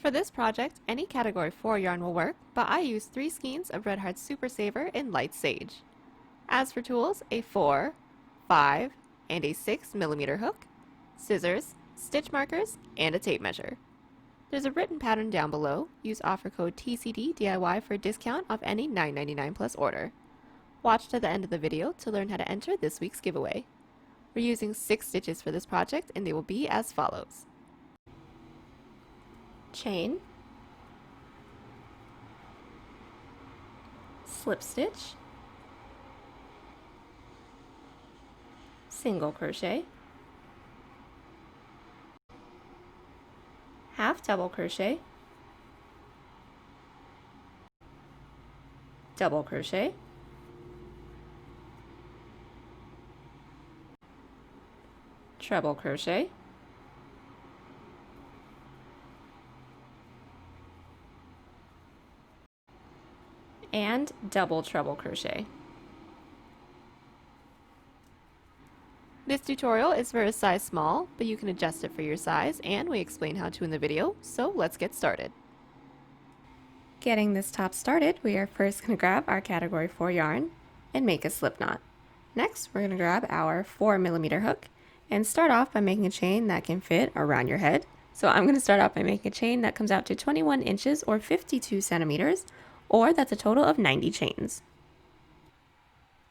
For this project, any category 4 yarn will work, but I use 3 skeins of Red Heart Super Saver in Light Sage. As for tools, a 4, 5, and a 6mm hook, scissors, stitch markers, and a tape measure. There's a written pattern down below. Use offer code TCDDIY for a discount off any $9.99 plus order. Watch to the end of the video to learn how to enter this week's giveaway. We're using 6 stitches for this project and they will be as follows. Chain, slip stitch, single crochet, half double crochet, double crochet, treble crochet, and double treble crochet. This tutorial is for a size small, but you can adjust it for your size, and we explain how to in the video, so let's get started. Getting this top started, we are first going to grab our category 4 yarn and make a slip knot. Next, we're going to grab our 4mm hook and start off by making a chain that can fit around your head. So I'm going to start off by making a chain that comes out to 21 inches or 52 centimeters, or that's a total of 90 chains.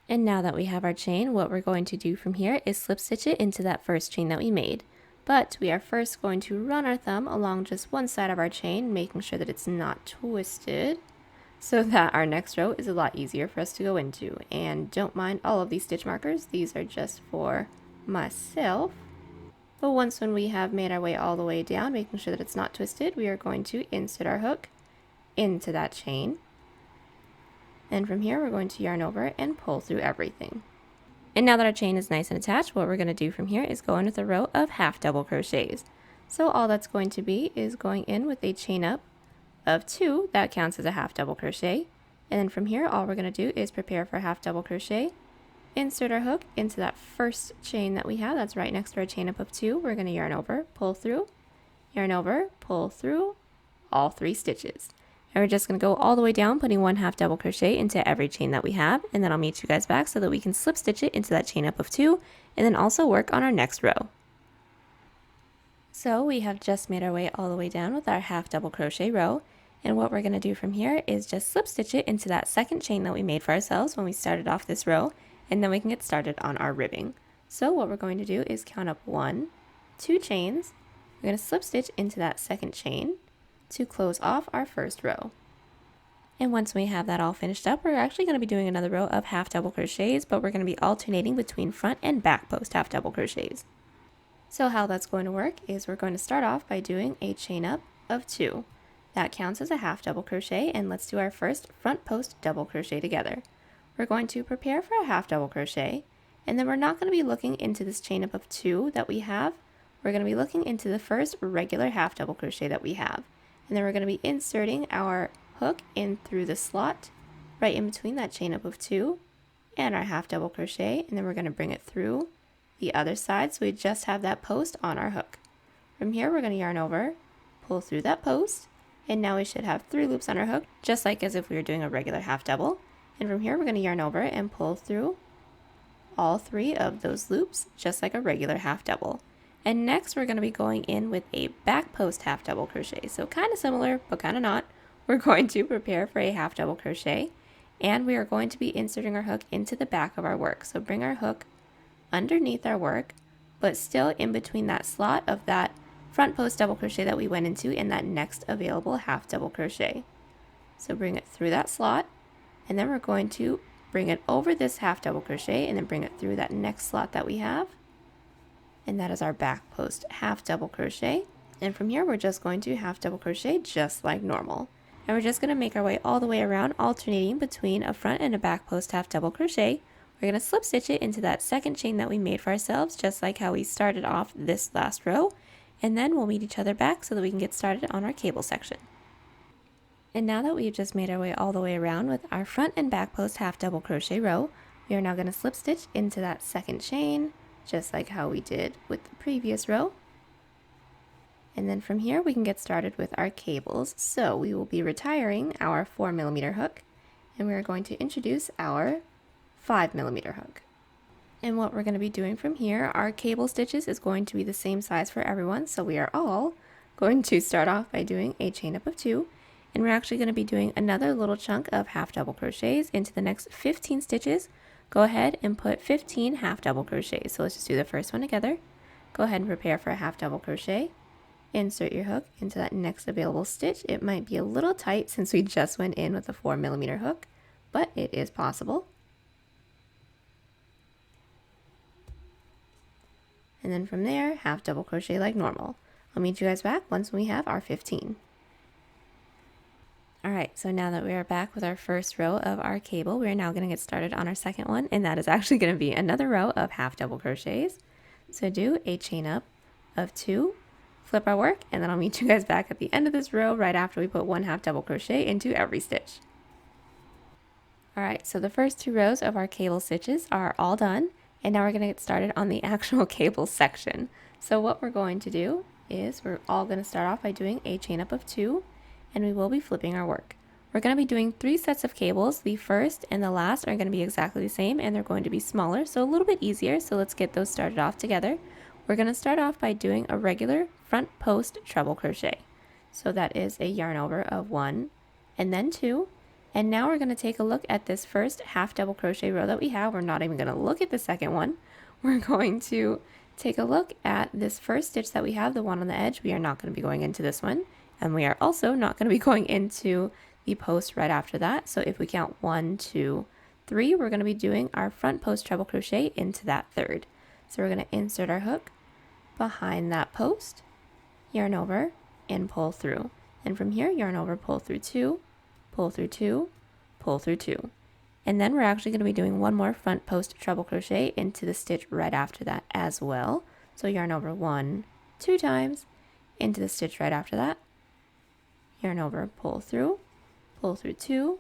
And now that we have our chain, what we're going to do from here is slip stitch it into that first chain that we made. But we are first going to run our thumb along just one side of our chain, making sure that it's not twisted, so that our next row is a lot easier for us to go into. And don't mind all of these stitch markers, these are just for myself. But once when we have made our way all the way down, making sure that it's not twisted, we are going to insert our hook into that chain. And from here, we're going to yarn over and pull through everything. And now that our chain is nice and attached, what we're going to do from here is go in with a row of half double crochets. So all that's going to be is going in with a chain up of 2, that counts as a half double crochet. And then from here, all we're going to do is prepare for a half double crochet, insert our hook into that first chain that we have, that's right next to our chain up of 2. We're going to yarn over, pull through, yarn over, pull through, all 3 stitches. And we're just going to go all the way down, putting 1 half double crochet into every chain that we have, and then I'll meet you guys back so that we can slip stitch it into that chain up of 2, and then also work on our next row. So we have just made our way all the way down with our half double crochet row, and what we're going to do from here is just slip stitch it into that second chain that we made for ourselves when we started off this row, and then we can get started on our ribbing. So what we're going to do is count up 1, 2 chains, we're going to slip stitch into that second chain to close off our first row. And once we have that all finished up, we're actually going to be doing another row of half double crochets, but we're going to be alternating between front and back post half double crochets. So how that's going to work is we're going to start off by doing a chain up of 2. That counts as a half double crochet, and let's do our first front post double crochet together. We're going to prepare for a half double crochet, and then we're not going to be looking into this chain up of 2 that we have. We're going to be looking into the first regular half double crochet that we have. And then we're going to be inserting our hook in through the slot right in between that chain up of 2 and our half double crochet, and then we're going to bring it through the other side so we just have that post on our hook. From here we're going to yarn over, pull through that post, and now we should have 3 loops on our hook, just like as if we were doing a regular half double. And from here we're going to yarn over and pull through all 3 of those loops just like a regular half double. And next we're going to be going in with a back post half double crochet. So kind of similar, but kind of not. We're going to prepare for a half double crochet, and we are going to be inserting our hook into the back of our work. So bring our hook underneath our work, but still in between that slot of that front post double crochet that we went into in that next available half double crochet. So bring it through that slot, and then we're going to bring it over this half double crochet and then bring it through that next slot that we have. And that is our back post half double crochet, and from here we're just going to half double crochet just like normal, and we're just going to make our way all the way around, alternating between a front and a back post half double crochet. We're going to slip stitch it into that second chain that we made for ourselves, just like how we started off this last row, and then we'll meet each other back so that we can get started on our cable section. And now that we've just made our way all the way around with our front and back post half double crochet row, we are now going to slip stitch into that second chain, just like how we did with the previous row. And then from here we can get started with our cables. So we will be retiring our 4mm hook, and we're going to introduce our 5mm hook. And what we're going to be doing from here, our cable stitches is going to be the same size for everyone, so we are all going to start off by doing a chain up of 2, and we're actually going to be doing another little chunk of half double crochets into the next 15 stitches. Go ahead and put 15 half double crochets. So let's just do the first one together. Go ahead and prepare for a half double crochet. Insert your hook into that next available stitch. It might be a little tight since we just went in with a 4mm hook, but it is possible. And then from there, half double crochet like normal. I'll meet you guys back once we have our 15. Alright, so now that we are back with our first row of our cable, we are now going to get started on our second one, and that is actually going to be another row of half double crochets. So do a chain up of 2, flip our work, and then I'll meet you guys back at the end of this row right after we put 1 half double crochet into every stitch. Alright, so the first 2 rows of our cable stitches are all done, and now we're going to get started on the actual cable section. So what we're going to do is we're all going to start off by doing a chain up of 2, and we will be flipping our work. We're going to be doing 3 sets of cables. The first and the last are going to be exactly the same, and they're going to be smaller, so a little bit easier. So let's get those started off together. We're going to start off by doing a regular front post treble crochet. So that is a yarn over of 1 and then 2. And now we're going to take a look at this first half double crochet row that we have. We're not even going to look at the second one. We're going to take a look at this first stitch that we have, the one on the edge. We are not going to be going into this one. And we are also not going to be going into the post right after that. So if we count 1, 2, 3, we're going to be doing our front post treble crochet into that third. So we're going to insert our hook behind that post, yarn over, and pull through. And from here, yarn over, pull through 2, pull through 2, pull through 2. And then we're actually going to be doing one more front post treble crochet into the stitch right after that as well. So yarn over 1, 2 times, into the stitch right after that, yarn over, pull through 2,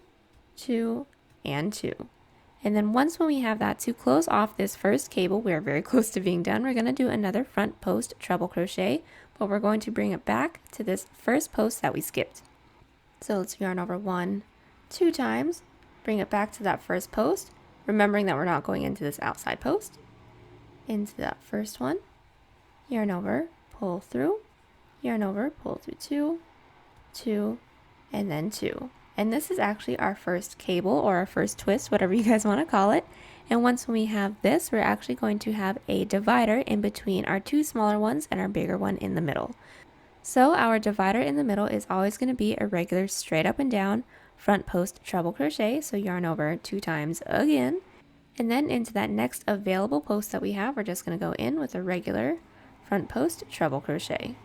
2, and 2. And then once when we have that, to close off this first cable, we're very close to being done. We're going to do another front post treble crochet, but we're going to bring it back to this first post that we skipped. So let's yarn over 1, 2 times, bring it back to that first post, remembering that we're not going into this outside post, into that first one, yarn over, pull through, yarn over, pull through 2, 2, and then 2. And this is actually our first cable or our first twist, whatever you guys want to call it. And once we have this, we're actually going to have a divider in between our 2 smaller ones and our bigger one in the middle. So our divider in the middle is always going to be a regular straight up and down front post treble crochet. So yarn over 2 times again. And then into that next available post that we have, we're just going to go in with a regular front post treble crochet.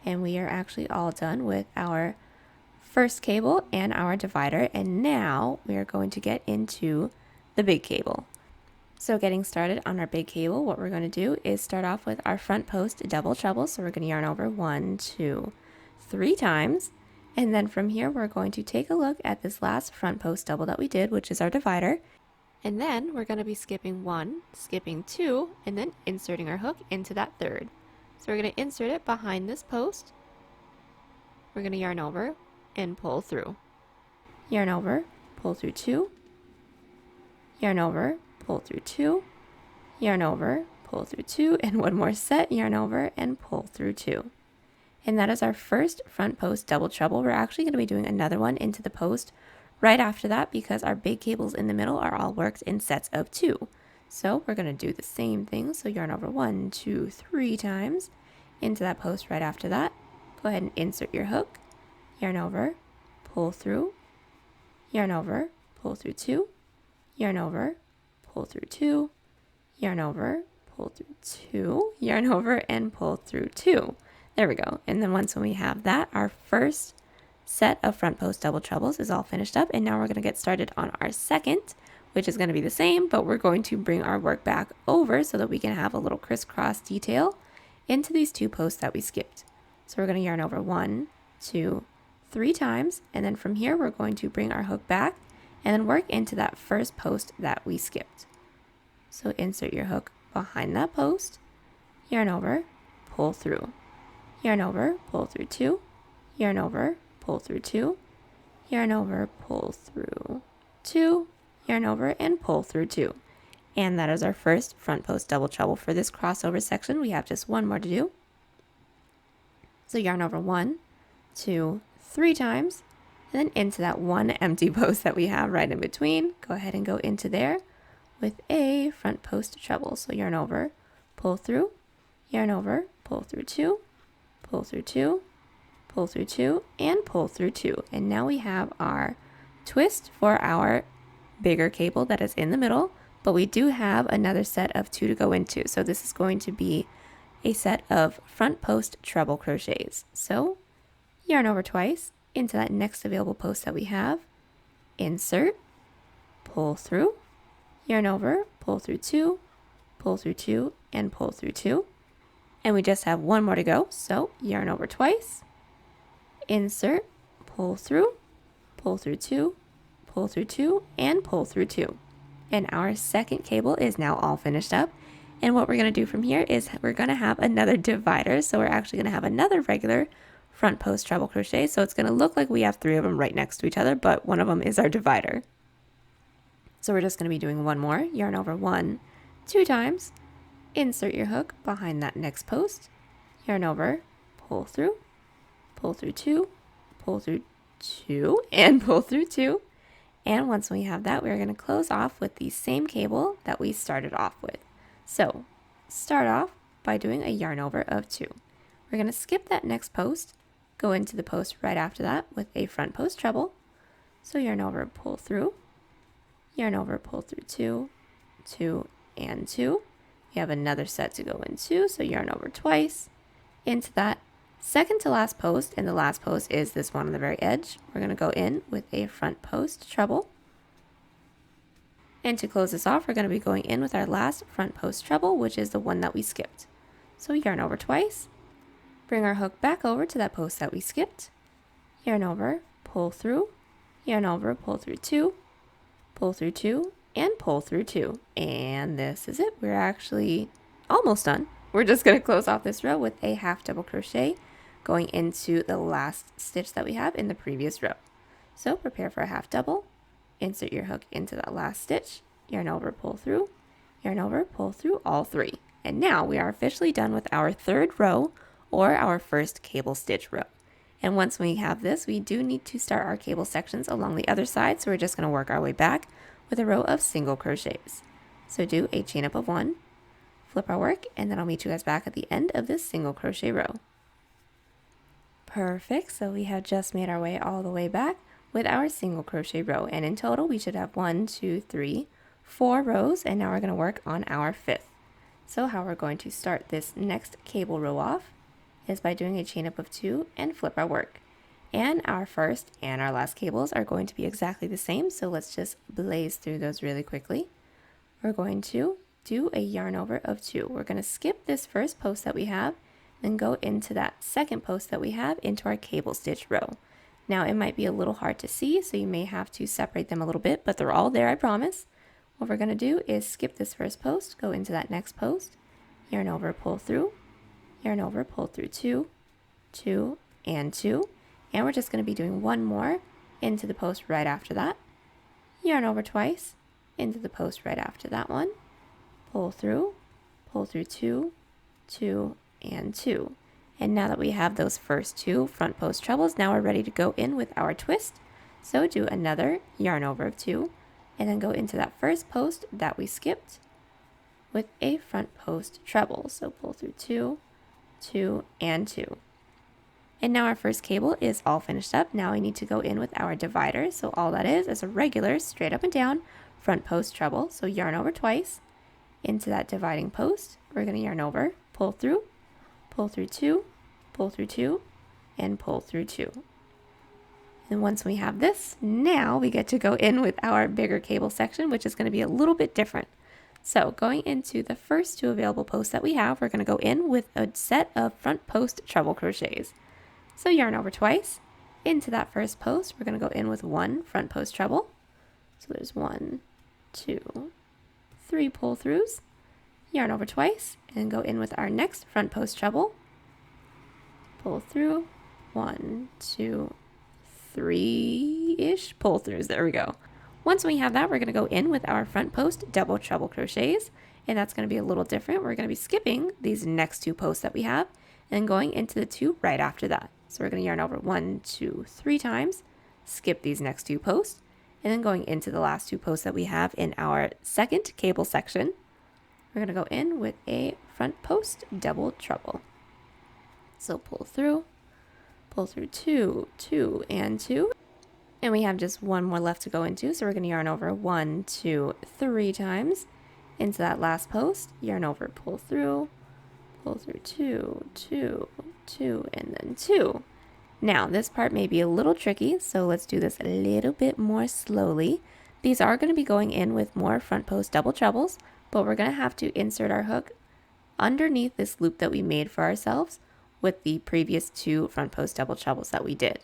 And we are actually all done with our first cable and our divider, and now we are going to get into the big cable. So getting started on our big cable, what we're going to do is start off with our front post double treble. So we're going to yarn over 1, 2, 3 times, and then from here we're going to take a look at this last front post double that we did, which is our divider, and then we're going to be skipping 1, skipping 2, and then inserting our hook into that third. So we're going to insert it behind this post. We're going to yarn over and pull through. Yarn over, pull through 2, yarn over, pull through 2, yarn over, pull through 2, and one more set, yarn over and pull through 2. And that is our first front post double treble. We're actually going to be doing another one into the post right after that because our big cables in the middle are all worked in sets of 2. So we're going to do the same thing. So yarn over 1, 2, 3 times into that post right after that. Go ahead and insert your hook, yarn over, pull through, yarn over, pull through 2, yarn over, pull through 2, yarn over, pull through 2, yarn over, and pull through 2. There we go. And then once when we have that, our first set of front post double trebles is all finished up, and now we're going to get started on our second, which is going to be the same, but we're going to bring our work back over so that we can have a little crisscross detail into these 2 posts that we skipped. So we're going to yarn over 1, 2, 3 times, and then from here we're going to bring our hook back and then work into that first post that we skipped. So insert your hook behind that post, yarn over, pull through, yarn over, pull through 2, yarn over, pull through 2, yarn over, pull through 2, yarn over, and pull through 2. And that is our first front post double treble for this crossover section. We have just one more to do. So yarn over 1, 2, 3 times, and then into that one empty post that we have right in between. Go ahead and go into there with a front post treble. So yarn over, pull through, yarn over, pull through 2, pull through 2, pull through 2, and pull through 2. And now we have our twist for our bigger cable that is in the middle, but we do have another set of 2 to go into. So this is going to be a set of front post treble crochets. So yarn over twice into that next available post that we have, insert, pull through, yarn over, pull through 2, pull through 2, and pull through 2. And we just have one more to go. So yarn over twice, insert, pull through 2, pull through 2, and pull through 2. And our second cable is now all finished up. And what we're going to do from here is we're going to have another divider. So we're actually going to have another regular front post treble crochet. So it's going to look like we have 3 of them right next to each other, but one of them is our divider. So we're just going to be doing one more, yarn over 1, 2 times, insert your hook behind that next post, yarn over, pull through 2, pull through 2, and pull through 2. And once we have that, we're going to close off with the same cable that we started off with. So start off by doing a yarn over of 2. We're going to skip that next post, go into the post right after that with a front post treble. So yarn over, pull through, yarn over, pull through 2, 2, and 2. We have another set to go into, so yarn over twice into that second to last post, and the last post is this one on the very edge. We're going to go in with a front post treble. And to close this off, we're going to be going in with our last front post treble, which is the one that we skipped. So yarn over twice, bring our hook back over to that post that we skipped, yarn over, pull through, yarn over, pull through 2, pull through 2, and pull through 2. And this is it. We're actually almost done. We're just going to close off this row with a half double crochet going into the last stitch that we have in the previous row. So prepare for a half double, insert your hook into that last stitch, yarn over, pull through, yarn over, pull through all 3. And now we are officially done with our third row or our first cable stitch row. And once we have this, we do need to start our cable sections along the other side. So we're just going to work our way back with a row of single crochets. So do a chain up of 1, flip our work, and then I'll meet you guys back at the end of this single crochet row. Perfect. So we have just made our way all the way back with our single crochet row, and in total we should have 1, 2, 3, 4 rows, and now we're going to work on our 5th. So how we're going to start this next cable row off is by doing a chain up of 2 and flip our work. And our first and our last cables are going to be exactly the same, so let's just blaze through those really quickly. We're going to do a yarn over of 2. We're going to skip this first post that we have, then go into that second post that we have into our cable stitch row. Now it might be a little hard to see, so you may have to separate them a little bit, but they're all there, I promise. What we're going to do is skip this first post, go into that next post, yarn over, pull through, yarn over, pull through 2, 2, and 2. And we're just going to be doing one more into the post right after that. Yarn over twice into the post right after that one. Pull through 2, 2, and 2. And now that we have those first 2 front post trebles, now we're ready to go in with our twist. So do another yarn over of 2, and then go into that first post that we skipped with a front post treble. So pull through 2, 2, and 2. And now our first cable is all finished up. Now we need to go in with our divider. So all that is a regular straight up and down front post treble. So yarn over twice into that dividing post. We're going to yarn over, pull through 2, pull through 2, and pull through 2. And once we have this, now we get to go in with our bigger cable section, which is going to be a little bit different. So going into the first 2 available posts that we have, we're going to go in with a set of front post treble crochets. So yarn over twice into that first post. We're going to go in with 1 front post treble. So there's 1, 2, 3 pull throughs. Yarn over twice and go in with our next front post treble. pull through, 1, 2, 3-ish pull throughs. There we go. Once we have that, we're going to go in with our front post double treble crochets, and that's going to be a little different. We're going to be skipping these next 2 posts that we have and going into the 2 right after that. So we're going to yarn over 1, 2, 3 times, skip these next 2 posts, and then going into the last 2 posts that we have in our second cable section, we're going to go in with a front post double treble. So pull through 2, 2, and 2. And we have just 1 more left to go into, so we're going to yarn over 1, 2, 3 times into that last post, yarn over, pull through 2, 2, 2, and then 2. Now, this part may be a little tricky, so let's do this a little bit more slowly. These are going to be going in with more front post double trebles, but we're going to have to insert our hook underneath this loop that we made for ourselves with the previous 2 front post double trebles that we did.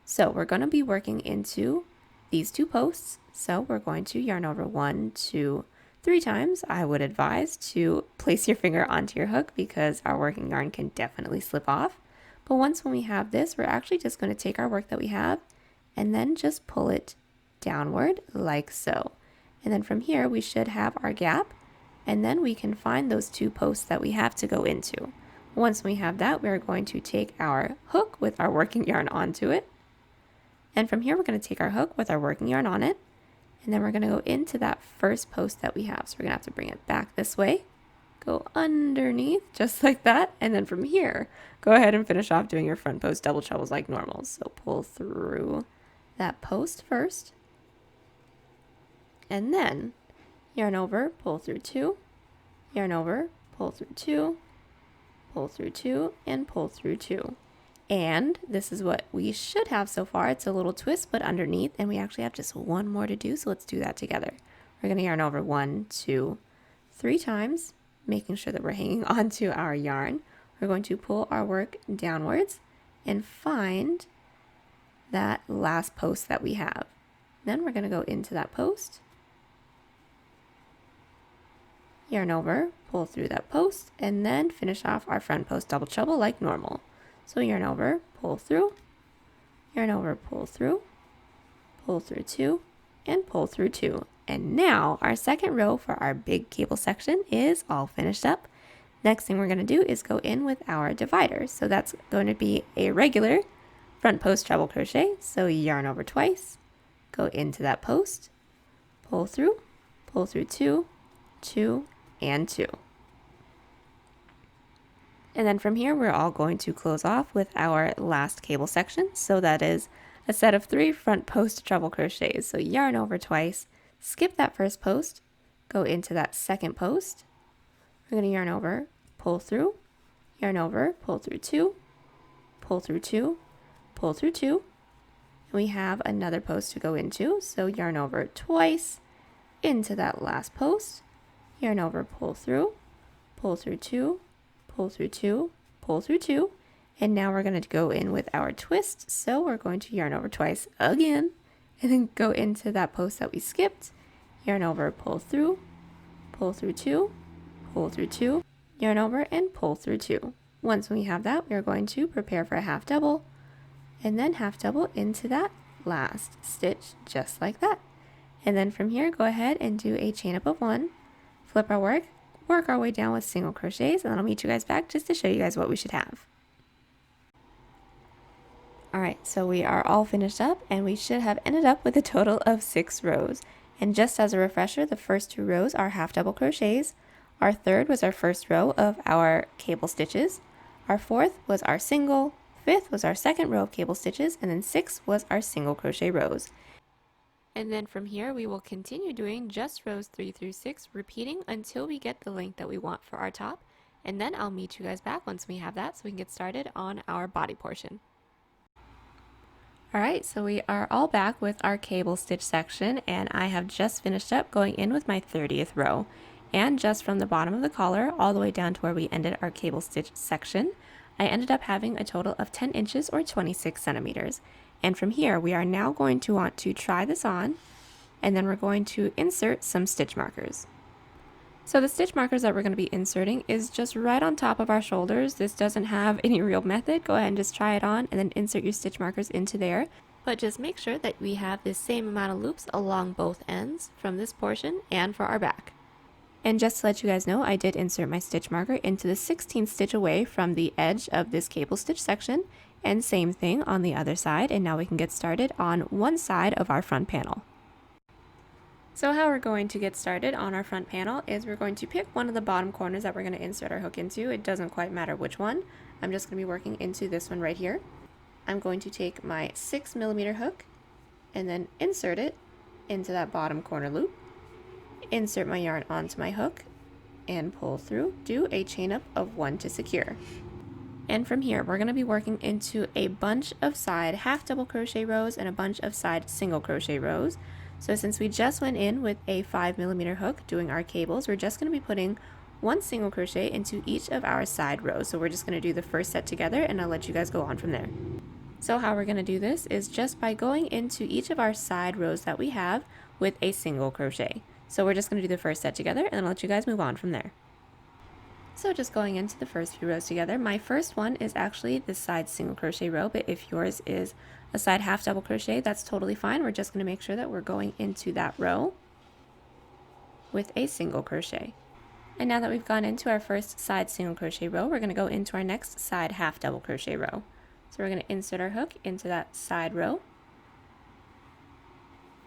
So we're going to be working into these 2 posts. So we're going to yarn over 1, 2, 3 times. I would advise to place your finger onto your hook because our working yarn can definitely slip off. But once when we have this, we're actually just going to take our work that we have and then just pull it downward like so. And then from here, we should have our gap, and then we can find those 2 posts that we have to go into. Once we have that, we're going to take our hook with our working yarn onto it. And from here, we're going to take our hook with our working yarn on it, and then we're going to go into that first post that we have. So we're going to have to bring it back this way, go underneath just like that, and then from here, go ahead and finish off doing your front post double trebles like normal. So pull through that post first, and then yarn over, pull through 2, yarn over, pull through 2, pull through 2, and pull through 2. And this is what we should have so far. It's a little twist, but underneath, and we actually have just 1 more to do, so let's do that together. We're going to yarn over 1, 2, 3 times, making sure that we're hanging onto our yarn. We're going to pull our work downwards and find that last post that we have. Then we're going to go into that post, yarn over, pull through that post, and then finish off our front post double treble like normal. So yarn over, pull through, yarn over, pull through 2, and pull through 2. And now our second row for our big cable section is all finished up. Next thing we're going to do is go in with our divider. So that's going to be a regular front post treble crochet. So yarn over twice, go into that post, pull through 2, 2, and 2. And then from here, we're all going to close off with our last cable section. So that is a set of 3 front post treble crochets. So yarn over twice, skip that first post, go into that second post. We're going to yarn over, pull through, yarn over, pull through 2, pull through 2, pull through 2. And we have another post to go into. So yarn over twice into that last post, yarn over, pull through 2, pull through 2, pull through 2, and now we're going to go in with our twist. So we're going to yarn over twice again, and then go into that post that we skipped, yarn over, pull through 2, pull through 2, yarn over, and pull through 2. Once we have that, we're going to prepare for a half double, and then half double into that last stitch, just like that. And then from here, go ahead and do a chain up of 1, flip our work our way down with single crochets, and then I'll meet you guys back just to show you guys what we should have. Alright, so we are all finished up, and we should have ended up with a total of 6 rows. And just as a refresher, the first 2 rows are half double crochets, our third was our first row of our cable stitches, our fourth was our single, fifth was our second row of cable stitches, and then 6th was our single crochet rows. And then from here, we will continue doing just rows 3 through 6, repeating until we get the length that we want for our top. And then I'll meet you guys back once we have that so we can get started on our body portion. Alright, so we are all back with our cable stitch section, and I have just finished up going in with my 30th row. And just from the bottom of the collar all the way down to where we ended our cable stitch section, I ended up having a total of 10 inches or 26 centimeters. And from here, we are now going to want to try this on, and then we're going to insert some stitch markers. So the stitch markers that we're going to be inserting is just right on top of our shoulders. This doesn't have any real method. Go ahead and just try it on and then insert your stitch markers into there. But just make sure that we have the same amount of loops along both ends from this portion and for our back. And just to let you guys know, I did insert my stitch marker into the 16th stitch away from the edge of this cable stitch section, and same thing on the other side. And now we can get started on one side of our front panel. So how we're going to get started on our front panel is we're going to pick one of the bottom corners that we're going to insert our hook into. It doesn't quite matter which one. I'm just going to be working into this one right here. I'm going to take my 6mm hook and then insert it into that bottom corner loop. Insert my yarn onto my hook and pull through. Do a chain up of 1 to secure. And from here, we're going to be working into a bunch of side half double crochet rows and a bunch of side single crochet rows. So since we just went in with a 5mm hook doing our cables, we're just going to be putting 1 single crochet into each of our side rows. So we're just going to do the first set together and I'll let you guys go on from there. So how we're going to do this is just by going into each of our side rows that we have with a single crochet. So we're just going to do the first set together and I'll let you guys move on from there. So just going into the first few rows together, my first one is actually the side single crochet row, but if yours is a side half double crochet, that's totally fine. We're just going to make sure that we're going into that row with a single crochet. And now that we've gone into our first side single crochet row, we're going to go into our next side half double crochet row. So we're going to insert our hook into that side row,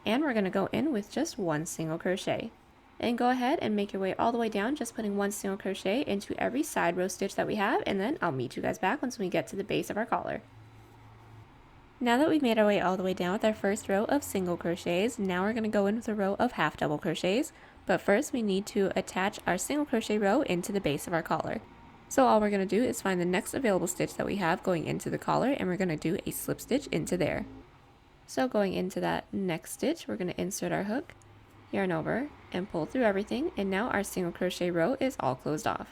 and we're going to go in with just 1 single crochet. And go ahead and make your way all the way down, just putting 1 single crochet into every side row stitch that we have, and then I'll meet you guys back once we get to the base of our collar. Now that we've made our way all the way down with our first row of single crochets, now we're going to go in with a row of half double crochets, but first we need to attach our single crochet row into the base of our collar. So all we're going to do is find the next available stitch that we have going into the collar, and we're going to do a slip stitch into there. So going into that next stitch, we're going to insert our hook, yarn over, and pull through everything, and now our single crochet row is all closed off.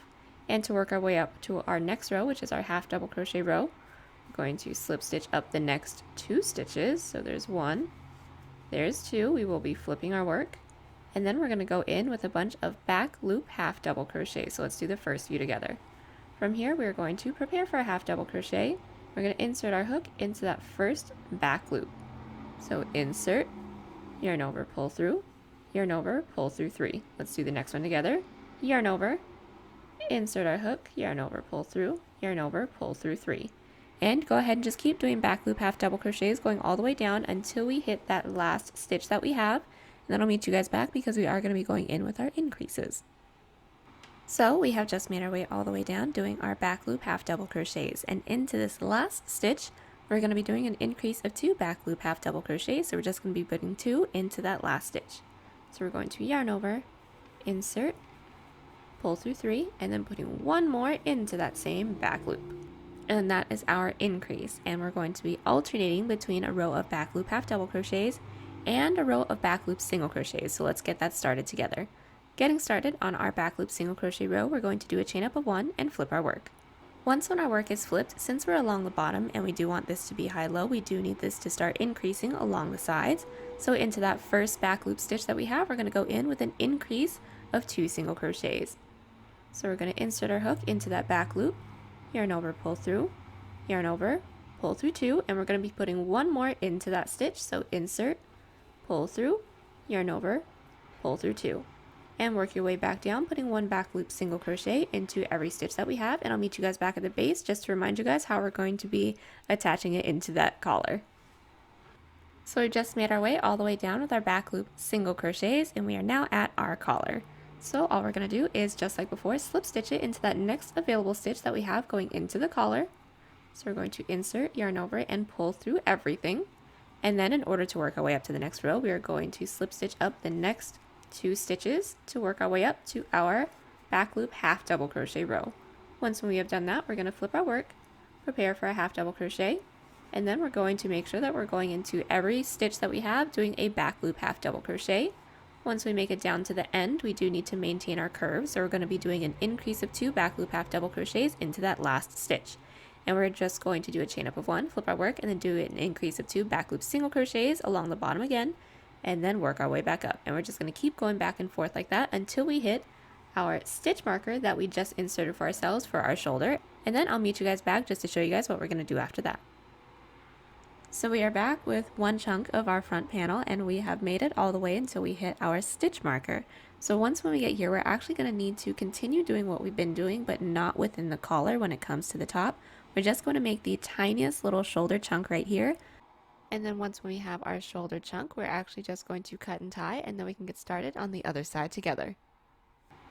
And to work our way up to our next row, which is our half double crochet row, we're going to slip stitch up the next 2 stitches. So there's 1, there's 2, we will be flipping our work, and then we're going to go in with a bunch of back loop half double crochet. So let's do the first few together. From here, we're going to prepare for a half double crochet. We're going to insert our hook into that first back loop. So insert, yarn over, pull through, yarn over, pull through 3. Let's do the next one together. Yarn over, insert our hook, yarn over, pull through, yarn over, pull through 3. And go ahead and just keep doing back loop half double crochets going all the way down until we hit that last stitch that we have. And then I'll meet you guys back because we are going to be going in with our increases. So we have just made our way all the way down doing our back loop half double crochets, and into this last stitch we're going to be doing an increase of 2 back loop half double crochets. So we're just going to be putting 2 into that last stitch. So we're going to yarn over, insert, pull through 3, and then putting 1 more into that same back loop. And that is our increase, and we're going to be alternating between a row of back loop half double crochets and a row of back loop single crochets. So let's get that started together. Getting started on our back loop single crochet row, we're going to do a chain up of 1 and flip our work. Once when our work is flipped, since we're along the bottom and we do want this to be high-low, we do need this to start increasing along the sides. So into that first back loop stitch that we have, we're going to go in with an increase of 2 single crochets. So we're going to insert our hook into that back loop, yarn over, pull through, yarn over, pull through 2, and we're going to be putting 1 more into that stitch. So insert, pull through, yarn over, pull through 2. And work your way back down, putting 1 back loop single crochet into every stitch that we have, and I'll meet you guys back at the base just to remind you guys how we're going to be attaching it into that collar. So we just made our way all the way down with our back loop single crochets, and we are now at our collar. So all we're going to do is, just like before, slip stitch it into that next available stitch that we have going into the collar. So we're going to insert, yarn over, and pull through everything, and then in order to work our way up to the next row, we are going to slip stitch up the next 2 stitches to work our way up to our back loop half double crochet row. Once we have done that, we're going to flip our work, prepare for a half double crochet, and then we're going to make sure that we're going into every stitch that we have doing a back loop half double crochet. Once we make it down to the end, we do need to maintain our curve, so we're going to be doing an increase of 2 back loop half double crochets into that last stitch. And we're just going to do a chain up of 1, flip our work, and then do an increase of 2 back loop single crochets along the bottom again, and then work our way back up. And we're just going to keep going back and forth like that until we hit our stitch marker that we just inserted for ourselves for our shoulder, and then I'll meet you guys back just to show you guys what we're going to do after that. So we are back with one chunk of our front panel, and we have made it all the way until we hit our stitch marker. So once when we get here, we're actually going to need to continue doing what we've been doing, but not within the collar when it comes to the top. We're just going to make the tiniest little shoulder chunk right here. And then once we have our shoulder chunk, we're actually just going to cut and tie, and then we can get started on the other side together.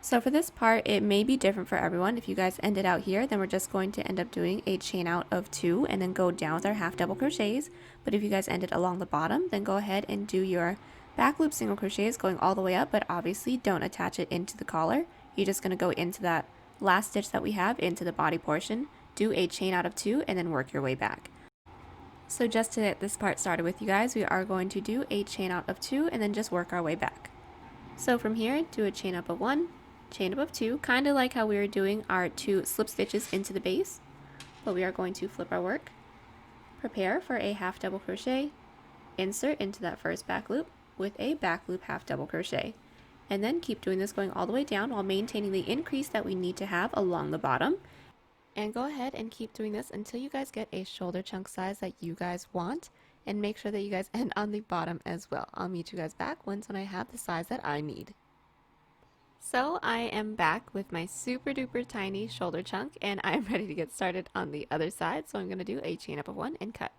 So for this part, it may be different for everyone. If you guys ended out here, then we're just going to end up doing a chain out of 2 and then go down with our half double crochets. But if you guys ended along the bottom, then go ahead and do your back loop single crochets going all the way up, but obviously don't attach it into the collar. You're just going to go into that last stitch that we have into the body portion, do a chain out of 2, and then work your way back. So just to get this part started with you guys, we are going to do a chain out of 2 and then just work our way back. So from here, do a chain up of 1, chain up of 2, kind of like how we were doing our 2 slip stitches into the base, but we are going to flip our work, prepare for a half double crochet, insert into that first back loop with a back loop half double crochet, and then keep doing this going all the way down while maintaining the increase that we need to have along the bottom. And go ahead and keep doing this until you guys get a shoulder chunk size that you guys want, and make sure that you guys end on the bottom as well. I'll meet you guys back when I have the size that I need. So I am back with my super duper tiny shoulder chunk, and I'm ready to get started on the other side. So I'm going to do a chain up of 1 and cut.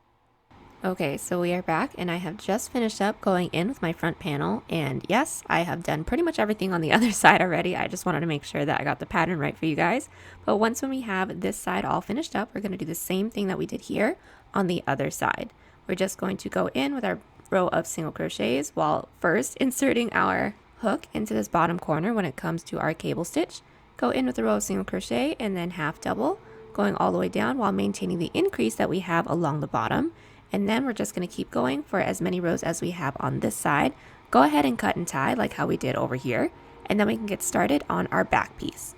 Okay, so we are back, and I have just finished up going in with my front panel, and yes, I have done pretty much everything on the other side already. I just wanted to make sure that I got the pattern right for you guys. But once when we have this side all finished up, we're going to do the same thing that we did here on the other side. We're just going to go in with our row of single crochets while first inserting our hook into this bottom corner when it comes to our cable stitch. Go in with a row of single crochet and then half double, going all the way down while maintaining the increase that we have along the bottom. And then we're just going to keep going for as many rows as we have on this side. Go ahead and cut and tie like how we did over here, and then we can get started on our back piece.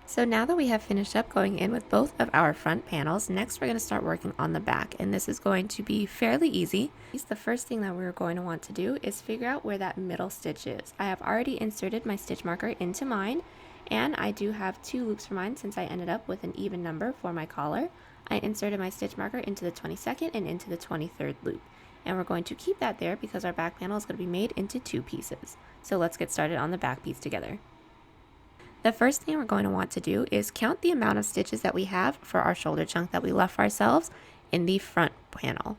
So now that we have finished up going in with both of our front panels, next we're going to start working on the back, and this is going to be fairly easy. The first thing that we're going to want to do is figure out where that middle stitch is. I have already inserted my stitch marker into mine, and I do have 2 loops for mine since I ended up with an even number for my collar. I inserted my stitch marker into the 22nd and into the 23rd loop, and we're going to keep that there because our back panel is going to be made into 2 pieces. So let's get started on the back piece together. The first thing we're going to want to do is count the amount of stitches that we have for our shoulder chunk that we left for ourselves in the front panel.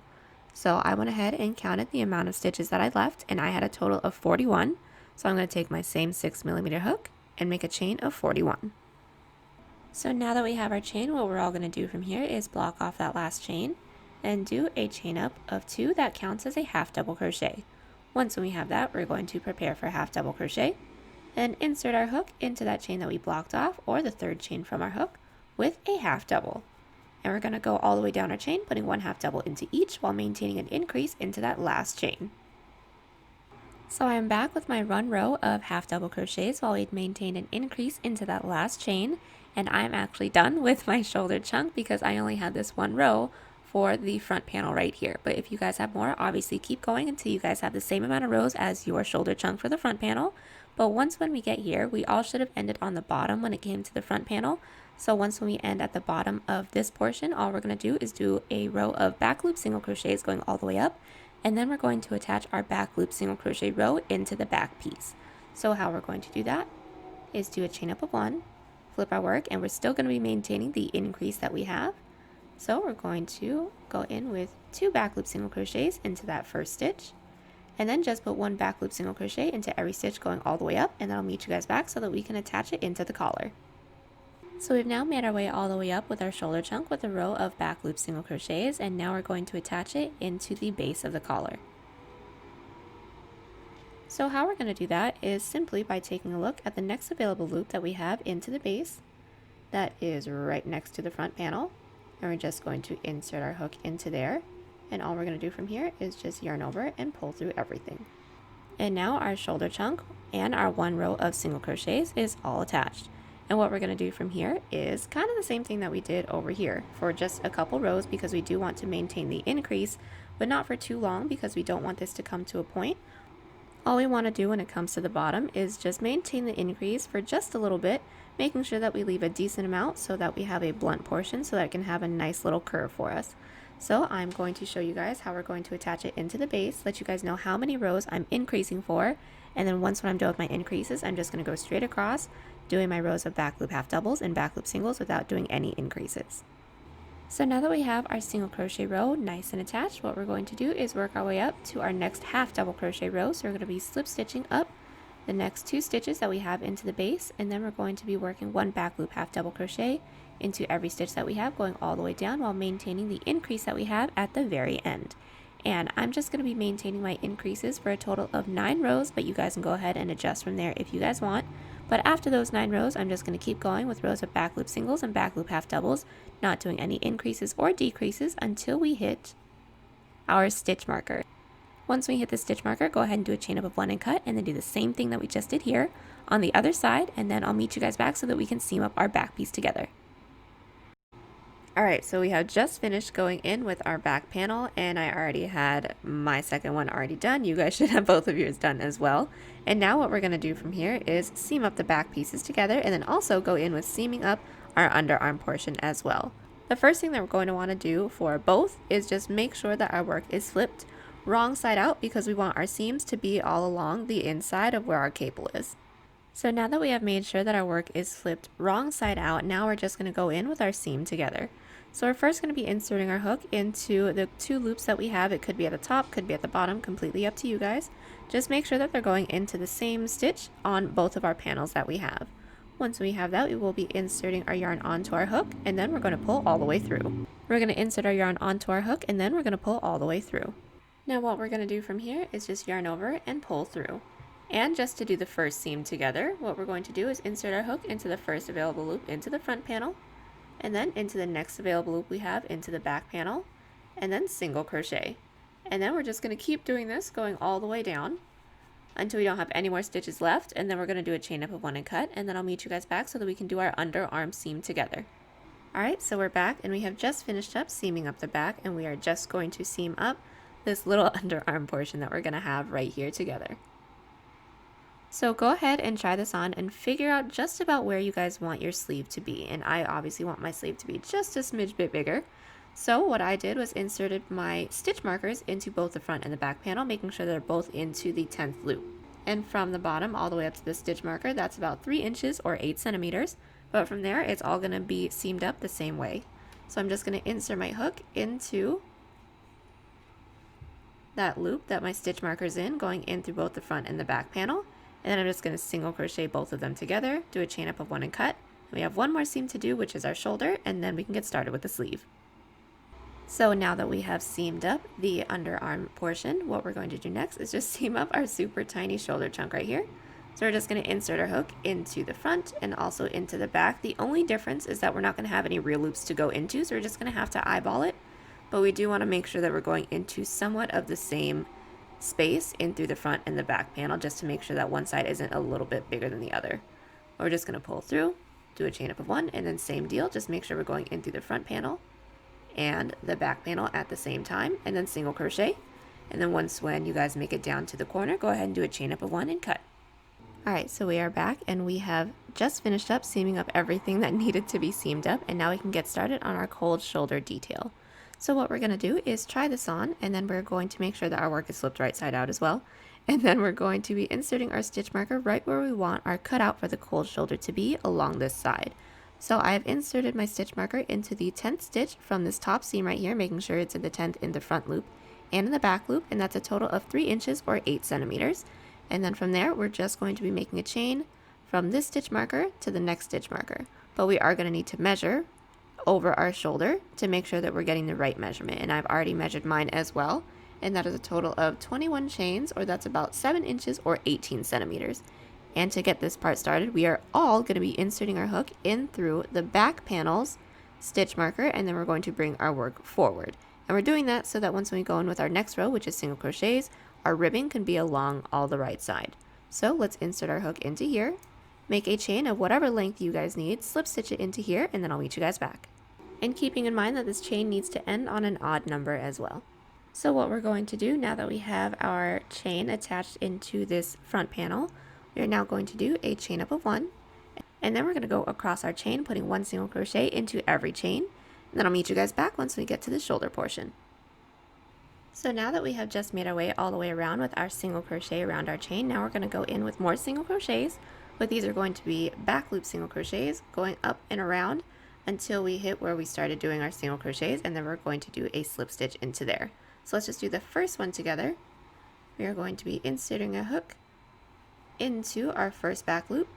So I went ahead and counted the amount of stitches that I left, and I had a total of 41. So I'm going to take my same 6mm hook and make a chain of 41. So now that we have our chain, what we're all going to do from here is block off that last chain and do a chain up of 2 that counts as a half double crochet. Once we have that, we're going to prepare for half double crochet and insert our hook into that chain that we blocked off, or the 3rd chain from our hook, with a half double. And we're going to go all the way down our chain, putting 1 half double into each while maintaining an increase into that last chain. So I am back with my run row of half double crochets while we'd maintained an increase into that last chain, and I'm actually done with my shoulder chunk because I only had this 1 row for the front panel right here. But if you guys have more, obviously keep going until you guys have the same amount of rows as your shoulder chunk for the front panel. But once when we get here, we all should have ended on the bottom when it came to the front panel. So once when we end at the bottom of this portion, all we're going to do is do a row of back loop single crochets going all the way up, and then we're going to attach our back loop single crochet row into the back piece. So how we're going to do that is do a chain up of 1, flip our work, and we're still going to be maintaining the increase that we have. So we're going to go in with 2 back loop single crochets into that first stitch, and then just put 1 back loop single crochet into every stitch going all the way up, and then I'll meet you guys back so that we can attach it into the collar. So we've now made our way all the way up with our shoulder chunk with a row of back loop single crochets, and now we're going to attach it into the base of the collar. So how we're going to do that is simply by taking a look at the next available loop that we have into the base that is right next to the front panel, and we're just going to insert our hook into there, and all we're going to do from here is just yarn over and pull through everything. And now our shoulder chunk and our 1 row of single crochets is all attached. And what we're going to do from here is kind of the same thing that we did over here for just a couple rows, because we do want to maintain the increase, but not for too long because we don't want this to come to a point All we want to do when it comes to the bottom is just maintain the increase for just a little bit, making sure that we leave a decent amount so that we have a blunt portion so that it can have a nice little curve for us. So I'm going to show you guys how we're going to attach it into the base, let you guys know how many rows I'm increasing for, and then once when I'm done with my increases, I'm just going to go straight across, doing my rows of back loop half doubles and back loop singles without doing any increases. So now that we have our single crochet row nice and attached, what we're going to do is work our way up to our next half double crochet row. So we're going to be slip stitching up the next 2 stitches that we have into the base, and then we're going to be working 1 back loop half double crochet into every stitch that we have, going all the way down while maintaining the increase that we have at the very end. And I'm just going to be maintaining my increases for a total of 9 rows, but you guys can go ahead and adjust from there if you guys want. But after those 9 rows, I'm just going to keep going with rows of back loop singles and back loop half doubles, not doing any increases or decreases until we hit our stitch marker. Once we hit the stitch marker, go ahead and do a chain up of 1 and cut, and then do the same thing that we just did here on the other side, and then I'll meet you guys back so that we can seam up our back piece together. Alright, so we have just finished going in with our back panel, and I already had my second one already done. You guys should have both of yours done as well. And now what we're going to do from here is seam up the back pieces together, and then also go in with seaming up our underarm portion as well. The first thing that we're going to want to do for both is just make sure that our work is flipped wrong side out, because we want our seams to be all along the inside of where our cable is. So now that we have made sure that our work is flipped wrong side out, now we're just going to go in with our seam together. So we're first going to be inserting our hook into the 2 loops that we have. It could be at the top, could be at the bottom, completely up to you guys. Just make sure that they're going into the same stitch on both of our panels that we have. Once we have that, we will be inserting our yarn onto our hook, and then we're going to pull all the way through. We're going to insert our yarn onto our hook, and then we're going to pull all the way through. Now what we're going to do from here is just yarn over and pull through. And just to do the first seam together, what we're going to do is insert our hook into the first available loop into the front panel, and then into the next available loop we have into the back panel, and then single crochet. And then we're just going to keep doing this, going all the way down until we don't have any more stitches left, and then we're going to do a chain up of 1 and cut, and then I'll meet you guys back so that we can do our underarm seam together. Alright, so we're back, and we have just finished up seaming up the back, and we are just going to seam up this little underarm portion that we're going to have right here together. So go ahead and try this on and figure out just about where you guys want your sleeve to be. And I obviously want my sleeve to be just a smidge bit bigger. So what I did was inserted my stitch markers into both the front and the back panel, making sure they're both into the 10th loop. And from the bottom all the way up to the stitch marker, that's about 3 inches or 8 centimeters. But from there, it's all going to be seamed up the same way. So I'm just going to insert my hook into that loop that my stitch marker's in, going in through both the front and the back panel. And then I'm just going to single crochet both of them together, do a chain up of 1 and cut. And we have one more seam to do, which is our shoulder, and then we can get started with the sleeve. So now that we have seamed up the underarm portion, what we're going to do next is just seam up our super tiny shoulder chunk right here. So we're just going to insert our hook into the front and also into the back. The only difference is that we're not going to have any real loops to go into, so we're just going to have to eyeball it. But we do want to make sure that we're going into somewhat of the same space in through the front and the back panel, just to make sure that one side isn't a little bit bigger than the other. We're just going to pull through, do a chain up of 1, and then same deal, just make sure we're going in through the front panel and the back panel at the same time, and then single crochet. And then once when you guys make it down to the corner, go ahead and do a chain up of 1 and cut. Alright, so we are back, and we have just finished up seaming up everything that needed to be seamed up, and now we can get started on our cold shoulder detail. So what we're going to do is try this on, and then we're going to make sure that our work is flipped right side out as well. And then we're going to be inserting our stitch marker right where we want our cutout for the cold shoulder to be along this side. So I have inserted my stitch marker into the 10th stitch from this top seam right here, making sure it's in the 10th in the front loop and in the back loop, and that's a total of 3 inches or 8 centimeters. And then from there, we're just going to be making a chain from this stitch marker to the next stitch marker. But we are going to need to measure over our shoulder to make sure that we're getting the right measurement, and I've already measured mine as well, and that is a total of 21 chains, or that's about 7 inches or 18 centimeters. And to get this part started, we are all going to be inserting our hook in through the back panel's stitch marker, and then we're going to bring our work forward. And we're doing that so that once we go in with our next row, which is single crochets, our ribbing can be along all the right side. So let's insert our hook into here, make a chain of whatever length you guys need, slip stitch it into here, and then I'll meet you guys back. And keeping in mind that this chain needs to end on an odd number as well. So what we're going to do now that we have our chain attached into this front panel, we are now going to do a chain up of 1, and then we're going to go across our chain, putting 1 single crochet into every chain, and then I'll meet you guys back once we get to the shoulder portion. So now that we have just made our way all the way around with our single crochet around our chain, now we're going to go in with more single crochets, but these are going to be back loop single crochets going up and around until we hit where we started doing our single crochets, and then we're going to do a slip stitch into there. So let's just do the first one together. We are going to be inserting a hook into our first back loop,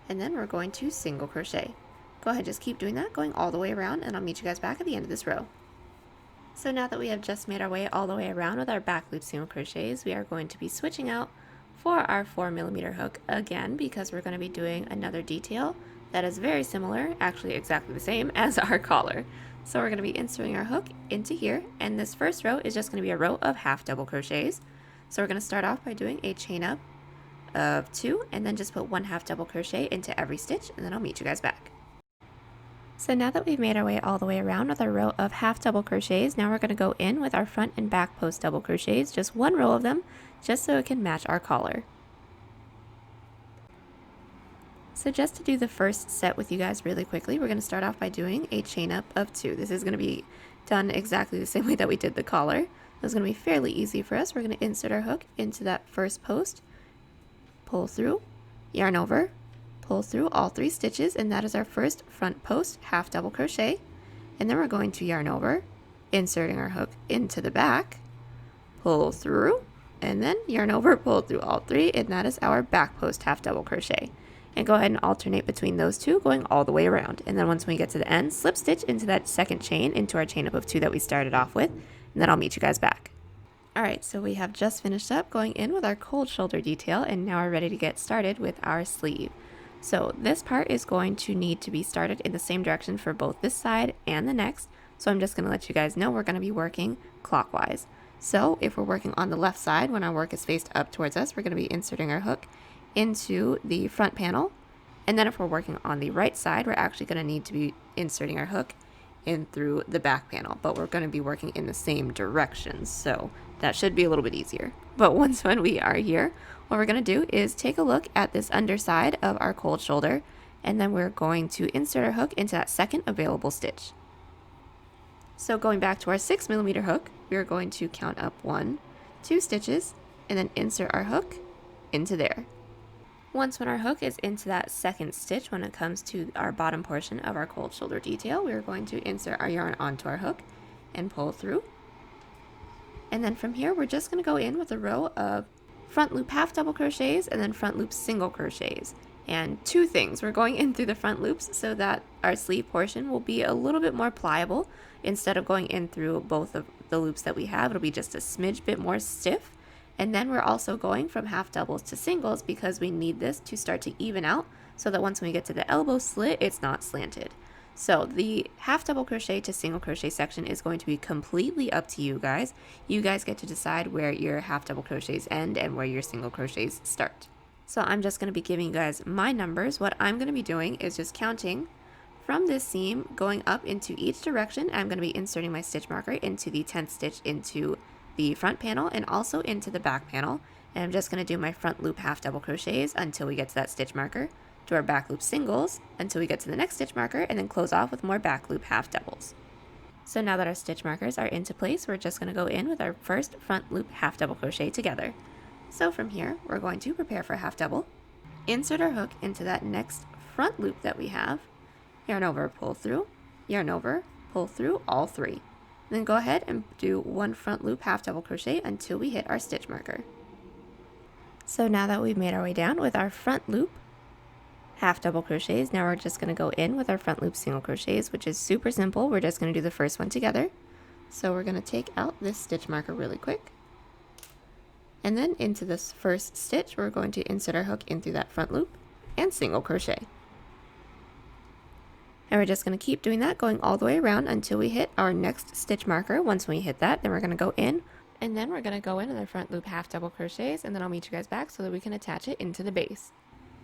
and then we're going to single crochet. Go ahead, just keep doing that, going all the way around, and I'll meet you guys back at the end of this row. So now that we have just made our way all the way around with our back loop single crochets, we are going to be switching out for our 4mm hook again, because we're going to be doing another detail that is very similar, actually exactly the same as our collar. So we're going to be inserting our hook into here, and this first row is just going to be a row of half double crochets. So we're going to start off by doing a chain up of 2, and then just put 1 half double crochet into every stitch, and then I'll meet you guys back. So now that we've made our way all the way around with our row of half double crochets, now we're going to go in with our front and back post double crochets, just 1 row of them, just so it can match our collar. So just to do the first set with you guys really quickly, we're going to start off by doing a chain up of 2. This is going to be done exactly the same way that we did the collar. It's going to be fairly easy for us. We're going to insert our hook into that first post, pull through, yarn over, pull through all 3 stitches, and that is our first front post half double crochet. And then we're going to yarn over, inserting our hook into the back, pull through, and then yarn over, pull through all 3, and that is our back post half double crochet. And go ahead and alternate between those 2, going all the way around. And then once we get to the end, slip stitch into that second chain into our chain up of 2 that we started off with, and then I'll meet you guys back. Alright, so we have just finished up going in with our cold shoulder detail, and now we're ready to get started with our sleeve. So this part is going to need to be started in the same direction for both this side and the next, so I'm just going to let you guys know we're going to be working clockwise. So if we're working on the left side, when our work is faced up towards us, we're going to be inserting our hook into the front panel, and then if we're working on the right side, we're actually going to need to be inserting our hook in through the back panel, but we're going to be working in the same direction, so that should be a little bit easier. But when we are here, what we're going to do is take a look at this underside of our cold shoulder, and then we're going to insert our hook into that second available stitch. So going back to our 6mm hook, we're going to count up 1, 2 stitches, and then insert our hook into there. Once when our hook is into that second stitch, when it comes to our bottom portion of our cold shoulder detail, we're going to insert our yarn onto our hook and pull through. And then from here, we're just going to go in with a row of front loop half double crochets and then front loop single crochets. And 2 things, we're going in through the front loops so that our sleeve portion will be a little bit more pliable. Instead of going in through both of the loops that we have, it'll be just a smidge bit more stiff. And then we're also going from half doubles to singles because we need this to start to even out so that once we get to the elbow slit, it's not slanted. So the half double crochet to single crochet section is going to be completely up to you guys. You guys get to decide where your half double crochets end and where your single crochets start. So I'm just going to be giving you guys my numbers. What I'm going to be doing is just counting from this seam going up into each direction. I'm going to be inserting my stitch marker into the 10th stitch into the front panel and also into the back panel, and I'm just going to do my front loop half double crochets until we get to that stitch marker, do our back loop singles until we get to the next stitch marker, and then close off with more back loop half doubles. So now that our stitch markers are into place, we're just going to go in with our first front loop half double crochet together. So from here, we're going to prepare for half double, insert our hook into that next front loop that we have, yarn over, pull through, yarn over, pull through all 3. Then go ahead and do 1 front loop half double crochet until we hit our stitch marker. So now that we've made our way down with our front loop half double crochets, now we're just going to go in with our front loop single crochets, which is super simple. We're just going to do the first one together. So we're going to take out this stitch marker really quick, and then into this first stitch we're going to insert our hook in through that front loop and single crochet. And we're just going to keep doing that, going all the way around until we hit our next stitch marker. Once we hit that, then we're going to go in, and then we're going to go in with our front loop half double crochets, and then I'll meet you guys back so that we can attach it into the base.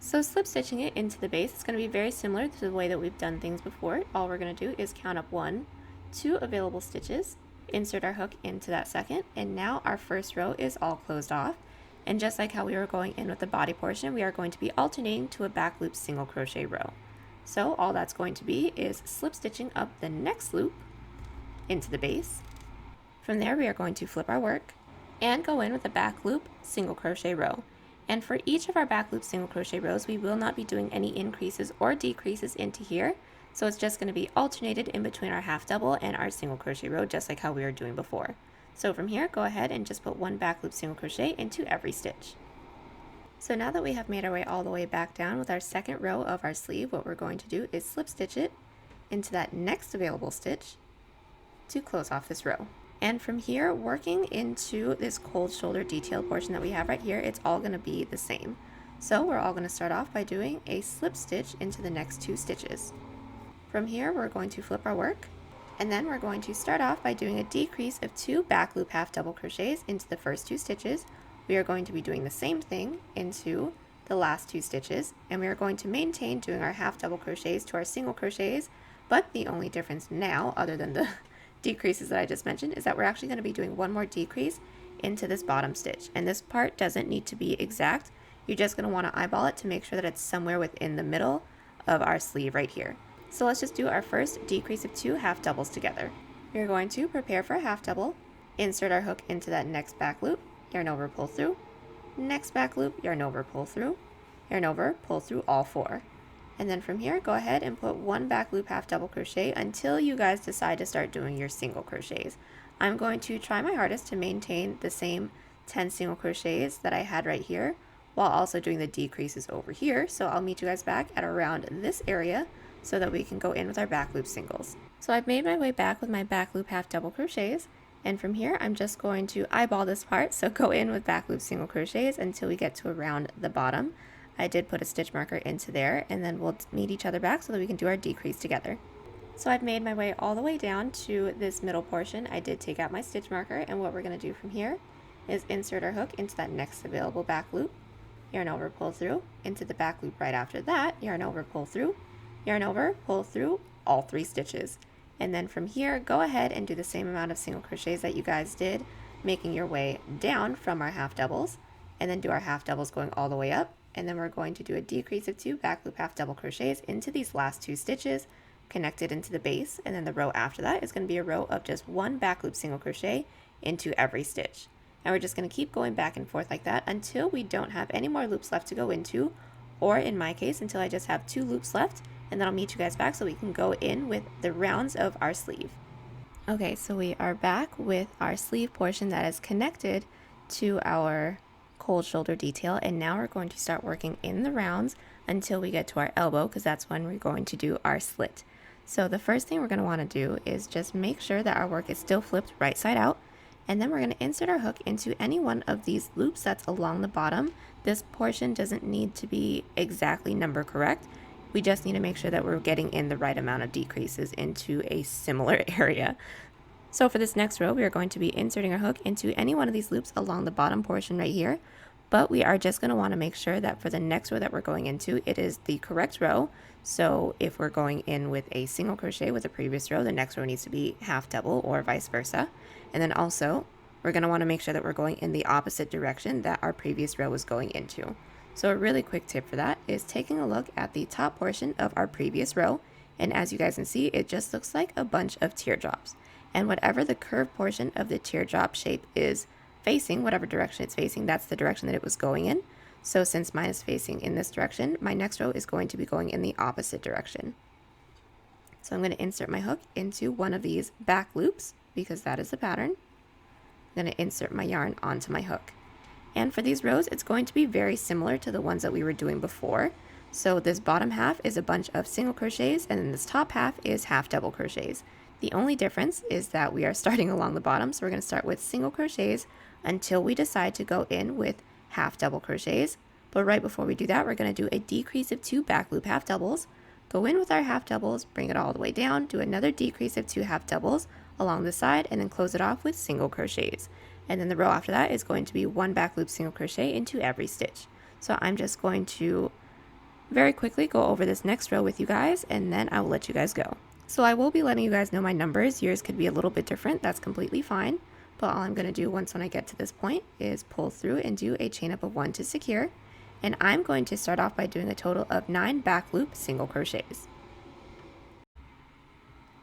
So slip stitching it into the base is going to be very similar to the way that we've done things before. All we're going to do is count up 1, 2 available stitches, insert our hook into that second, and now our first row is all closed off. And just like how we were going in with the body portion, we are going to be alternating to a back loop single crochet row. So all that's going to be is slip stitching up the next loop into the base. From there, we are going to flip our work and go in with a back loop single crochet row. And for each of our back loop single crochet rows, we will not be doing any increases or decreases into here. So it's just going to be alternated in between our half double and our single crochet row, just like how we were doing before. So from here, go ahead and just put one back loop single crochet into every stitch. So now that we have made our way all the way back down with our second row of our sleeve, what we're going to do is slip stitch it into that next available stitch to close off this row. And from here, working into this cold shoulder detail portion that we have right here, it's all going to be the same. So we're all going to start off by doing a slip stitch into the next two stitches. From here, we're going to flip our work, and then we're going to start off by doing a decrease of 2 back loop half double crochets into the first 2 stitches. We are going to be doing the same thing into the last 2 stitches, and we are going to maintain doing our half double crochets to our single crochets, but the only difference now, other than the decreases that I just mentioned, is that we're actually going to be doing one more decrease into this bottom stitch. And this part doesn't need to be exact. You're just going to want to eyeball it to make sure that it's somewhere within the middle of our sleeve right here. So let's just do our first decrease of 2 half doubles together. We're going to prepare for a half double, insert our hook into that next back loop, yarn over, pull through, next back loop, yarn over, pull through all 4. And then from here, go ahead and put one back loop half double crochet until you guys decide to start doing your single crochets. I'm going to try my hardest to maintain the same 10 single crochets that I had right here while also doing the decreases over here. So I'll meet you guys back at around this area so that we can go in with our back loop singles. So I've made my way back with my back loop half double crochets, and from here I'm just going to eyeball this part, so go in with back loop single crochets until we get to around the bottom. I did put a stitch marker into there, and then we'll meet each other back so that we can do our decrease together. So I've made my way all the way down to this middle portion. I did take out my stitch marker, and what we're going to do from here is insert our hook into that next available back loop, yarn over, pull through, into the back loop right after that, yarn over, pull through all 3 stitches. And then from here, go ahead and do the same amount of single crochets that you guys did, making your way down from our half doubles, and then do our half doubles going all the way up. And then we're going to do a decrease of 2 back loop half double crochets into these last 2 stitches, connected into the base, and then the row after that is going to be a row of just 1 back loop single crochet into every stitch. And we're just going to keep going back and forth like that until we don't have any more loops left to go into, or in my case, until I just have 2 loops left, and then I'll meet you guys back so we can go in with the rounds of our sleeve. Okay, so we are back with our sleeve portion that is connected to our cold shoulder detail, and now we're going to start working in the rounds until we get to our elbow, because that's when we're going to do our slit. So the first thing we're going to want to do is just make sure that our work is still flipped right side out, and then we're going to insert our hook into any one of these loops that's along the bottom. This portion doesn't need to be exactly number correct. We just need to make sure that we're getting in the right amount of decreases into a similar area. So for this next row, we are going to be inserting our hook into any one of these loops along the bottom portion right here. But we are just going to want to make sure that for the next row that we're going into, it is the correct row. So if we're going in with a single crochet with the previous row, the next row needs to be half double or vice versa. And then also, we're going to want to make sure that we're going in the opposite direction that our previous row was going into. So a really quick tip for that is taking a look at the top portion of our previous row, and as you guys can see, it just looks like a bunch of teardrops. And whatever the curved portion of the teardrop shape is facing, whatever direction it's facing, that's the direction that it was going in. So since mine is facing in this direction, my next row is going to be going in the opposite direction. So I'm going to insert my hook into one of these back loops because that is the pattern. I'm going to insert my yarn onto my hook. And for these rows, it's going to be very similar to the ones that we were doing before. So this bottom half is a bunch of single crochets, and then this top half is half double crochets. The only difference is that we are starting along the bottom, so we're going to start with single crochets until we decide to go in with half double crochets. But right before we do that, we're going to do a decrease of 2 back loop half doubles, go in with our half doubles, bring it all the way down, do another decrease of 2 half doubles along the side, and then close it off with single crochets. And then the row after that is going to be 1 back loop single crochet into every stitch. So I'm just going to very quickly go over this next row with you guys, and then I will let you guys go. So I will be letting you guys know my numbers. Yours could be a little bit different. That's completely fine. But all I'm going to do once when I get to this point is pull through and do a chain up of 1 to secure. And I'm going to start off by doing a total of 9 back loop single crochets.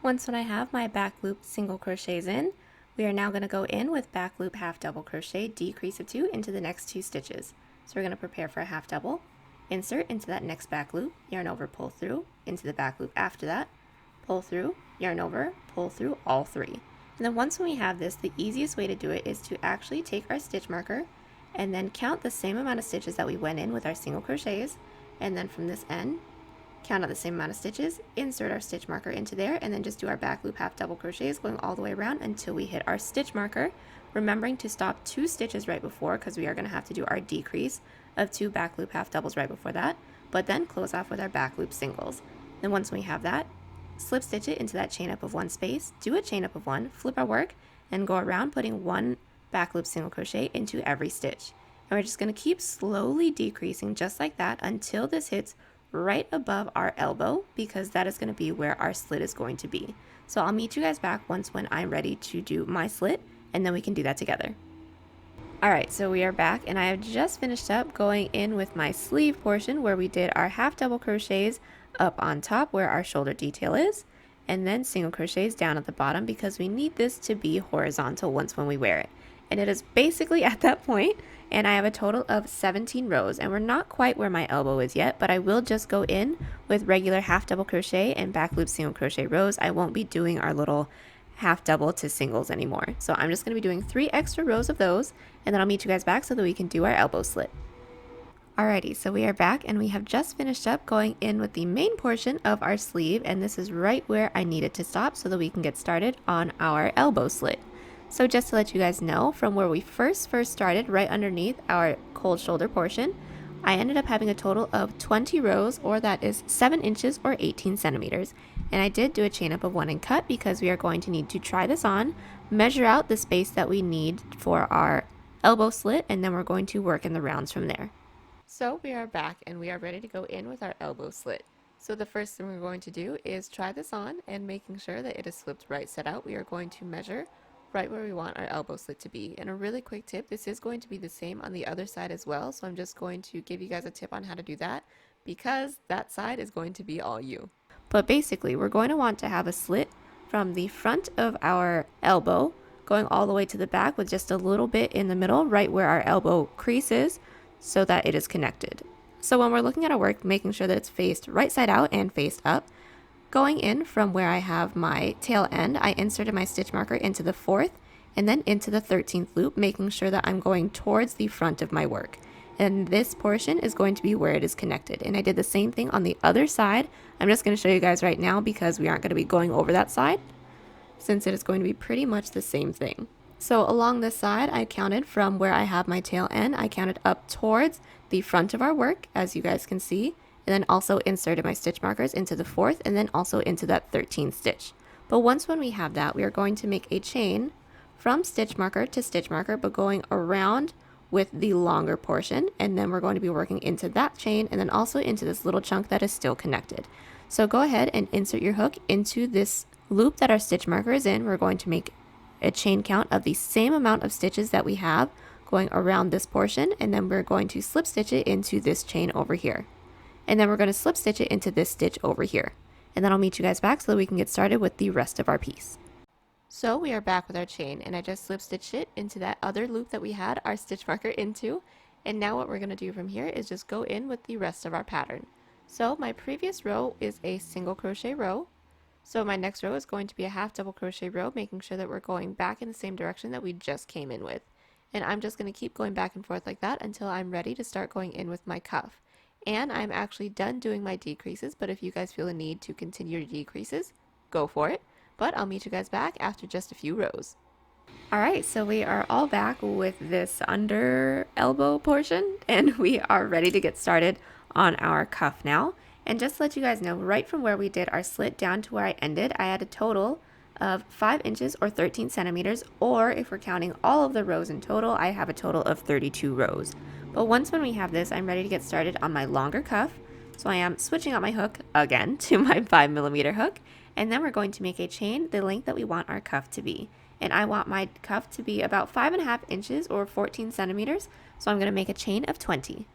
Once when I have my back loop single crochets in, we are now going to go in with back loop half double crochet, decrease of 2 into the next 2 stitches. So we're going to prepare for a half double, insert into that next back loop, yarn over, pull through, into the back loop after that, pull through, yarn over, pull through all 3. And then once when we have this, the easiest way to do it is to actually take our stitch marker and then count the same amount of stitches that we went in with our single crochets, and then from this end, count out the same amount of stitches, insert our stitch marker into there, and then just do our back loop half double crochets going all the way around until we hit our stitch marker, remembering to stop 2 stitches right before because we are going to have to do our decrease of 2 back loop half doubles right before that, but then close off with our back loop singles. Then once we have that, slip stitch it into that chain up of 1 space, do a chain up of 1, flip our work, and go around putting 1 back loop single crochet into every stitch. And we're just going to keep slowly decreasing just like that until this hits right above our elbow, because that is going to be where our slit is going to be. So I'll meet you guys back once when I'm ready to do my slit, and then we can do that together. Alright, so we are back, and I have just finished up going in with my sleeve portion where we did our half double crochets up on top where our shoulder detail is, and then single crochets down at the bottom because we need this to be horizontal once when we wear it. And it is basically at that point, and I have a total of 17 rows, and we're not quite where my elbow is yet, but I will just go in with regular half double crochet and back loop single crochet rows. I won't be doing our little half double to singles anymore. So I'm just going to be doing 3 extra rows of those, and then I'll meet you guys back so that we can do our elbow slit. Alrighty, so we are back, and we have just finished up going in with the main portion of our sleeve, and this is right where I needed to stop so that we can get started on our elbow slit. So just to let you guys know, from where we first started, right underneath our cold shoulder portion, I ended up having a total of 20 rows, or that is 7 inches or 18 centimeters. And I did do a chain up of 1 and cut because we are going to need to try this on, measure out the space that we need for our elbow slit, and then we're going to work in the rounds from there. So we are back and we are ready to go in with our elbow slit. So the first thing we're going to do is try this on, and making sure that it is flipped right side out, we are going to measure right where we want our elbow slit to be. And a really quick tip, this is going to be the same on the other side as well, so I'm just going to give you guys a tip on how to do that because that side is going to be all you. But basically, we're going to want to have a slit from the front of our elbow going all the way to the back with just a little bit in the middle right where our elbow crease is so that it is connected. So when we're looking at our work, making sure that it's faced right side out and faced up, going in from where I have my tail end, I inserted my stitch marker into the 4th and then into the 13th loop, making sure that I'm going towards the front of my work. And this portion is going to be where it is connected. And I did the same thing on the other side. I'm just going to show you guys right now because we aren't going to be going over that side, since it is going to be pretty much the same thing. So along this side, I counted from where I have my tail end, I counted up towards the front of our work, as you guys can see, and then also inserted my stitch markers into the 4th and then also into that 13th stitch. But once when we have that, we are going to make a chain from stitch marker to stitch marker, but going around with the longer portion, and then we're going to be working into that chain and then also into this little chunk that is still connected. So go ahead and insert your hook into this loop that our stitch marker is in. We're going to make a chain count of the same amount of stitches that we have going around this portion, and then we're going to slip stitch it into this chain over here. And then we're going to slip stitch it into this stitch over here. And then I'll meet you guys back so that we can get started with the rest of our piece. So we are back with our chain, and I just slip stitched it into that other loop that we had our stitch marker into. And now what we're going to do from here is just go in with the rest of our pattern. So my previous row is a single crochet row. So my next row is going to be a half double crochet row, making sure that we're going back in the same direction that we just came in with. And I'm just going to keep going back and forth like that until I'm ready to start going in with my cuff. And I'm actually done doing my decreases, but if you guys feel a need to continue your decreases, go for it. But I'll meet you guys back after just a few rows. Alright, so we are all back with this under elbow portion, and we are ready to get started on our cuff now. And just to let you guys know, right from where we did our slit down to where I ended, I had a total of 5 inches or 13 centimeters, or if we're counting all of the rows in total, I have a total of 32 rows. But once when we have this, I'm ready to get started on my longer cuff. So I am switching out my hook again to my 5mm hook, and then we're going to make a chain the length that we want our cuff to be. And I want my cuff to be about 5.5 inches or 14 centimeters, so I'm going to make a chain of 20.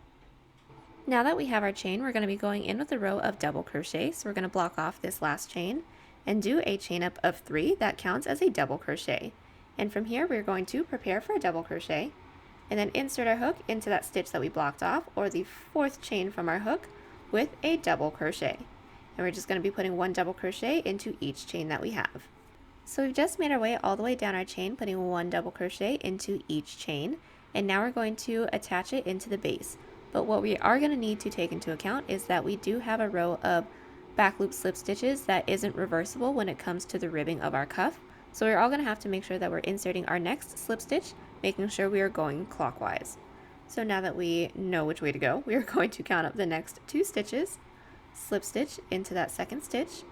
Now that we have our chain, we're going to be going in with a row of double crochet. So we're going to block off this last chain and do a chain up of 3 that counts as a double crochet. And from here, we're going to prepare for a double crochet and then insert our hook into that stitch that we blocked off, or the 4th chain from our hook, with a double crochet. And we're just going to be putting 1 double crochet into each chain that we have. So we've just made our way all the way down our chain, putting 1 double crochet into each chain, and now we're going to attach it into the base. But what we are going to need to take into account is that we do have a row of back loop slip stitches that isn't reversible when it comes to the ribbing of our cuff. So we're all going to have to make sure that we're inserting our next slip stitch, making sure we are going clockwise. So now that we know which way to go, we are going to count up the next 2 stitches, slip stitch into that 2nd stitch,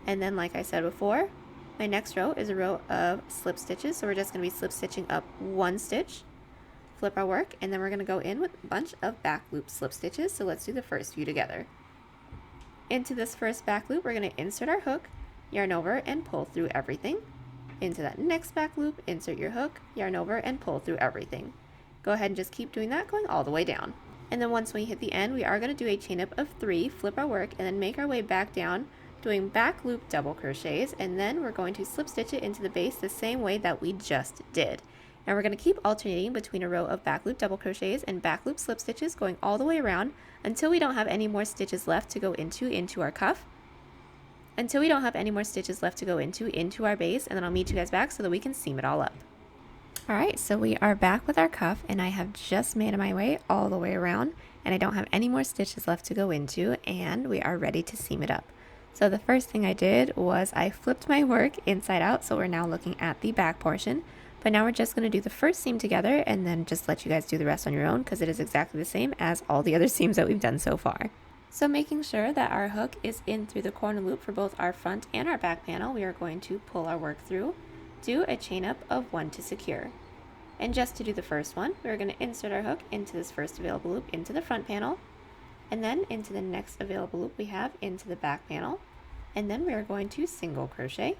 and then like I said before, my next row is a row of slip stitches, so we're just going to be slip stitching up 1 stitch, flip our work, and then we're going to go in with a bunch of back loop slip stitches. So let's do the first few together. Into this first back loop, we're going to insert our hook, yarn over, and pull through everything. Into that next back loop, insert your hook, yarn over, and pull through everything. Go ahead and just keep doing that, going all the way down. And then once we hit the end, we are going to do a chain up of 3, flip our work, and then make our way back down, doing back loop double crochets, and then we're going to slip stitch it into the base the same way that we just did. And we're going to keep alternating between a row of back loop double crochets and back loop slip stitches, going all the way around until we don't have any more stitches left to go into our cuff. Until we don't have any more stitches left to go into our base, and then I'll meet you guys back so that we can seam it all up. Alright, so we are back with our cuff, and I have just made my way all the way around, and I don't have any more stitches left to go into, and we are ready to seam it up. So the first thing I did was I flipped my work inside out, so we're now looking at the back portion. But now we're just going to do the first seam together and then just let you guys do the rest on your own, because it is exactly the same as all the other seams that we've done so far. So making sure that our hook is in through the corner loop for both our front and our back panel, we are going to pull our work through, do a chain up of 1 to secure. And just to do the first one, we're going to insert our hook into this first available loop into the front panel, and then into the next available loop we have into the back panel, and then we are going to single crochet.